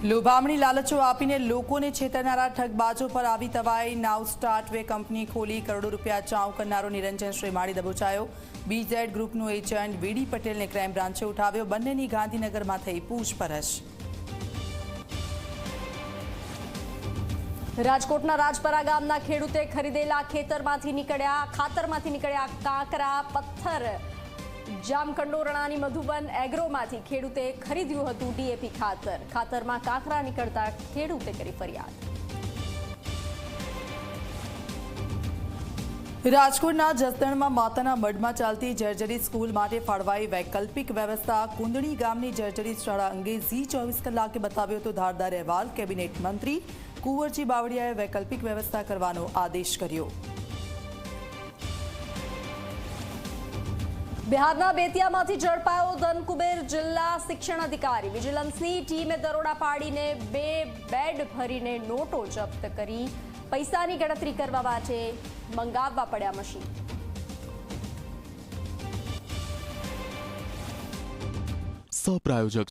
લોભામણી લાલચો આપીને લોકોને છેતરનારા ઠગબાજો પર આવી તવાઈ. નાવ સ્ટાર્ટવે કંપની ખોલી કરોડો રૂપિયા ચાઉ કરનારો નિરંજન શ્રીમાળી દબોચાયો. બીઝેડ ગ્રુપનો એજન્ટ વીડી પટેલને ક્રાઇમ બ્રાન્ચે ઉઠાવ્યો. બંનેની ગાંધીનગરમાં થઈ પૂછપરછ. રાજકોટના રાજપરા ગામના ખેડૂતે ખરીદેલા ખાતરમાંથી નીકળ્યા કાંકરા પથ્થર. જામકંડોરણાની મધુબન એગ્રોમાંથી ખેડૂતે ખરીદ્યું હતું ડીએપી ખાતરમાં કાંકરા નીકળતા ખેડૂતે કરી ફરિયાદ. રાજકોટના જસદણમાં માતાના મઢમાં ચાલતી જર્જરી સ્કૂલ માટે ફાળવાઈ વૈકલ્પિક વ્યવસ્થા. કુંદણી ગામની જર્જરી શાળા અંગે ઝી 24 કલાકે બતાવ્યો હતો ધારદાર અહેવાલ. કેબિનેટ મંત્રી કુંવરજી બાવળિયાએ વૈકલ્પિક વ્યવસ્થા કરવાનો આદેશ કર્યો. બિહારના બેતિયામાંથી ઝડપાયો ધનકુબેર જિલ્લા શિક્ષણ અધિકારી. વિજિલન્સની ટીમે દરોડા પાડીને 2 બેડ ભરીને નોટો જપ્ત કરી. પૈસાની ગણતરી કરવા માટે મંગાવવા પડ્યા મશીન. સહપ્રાયોજક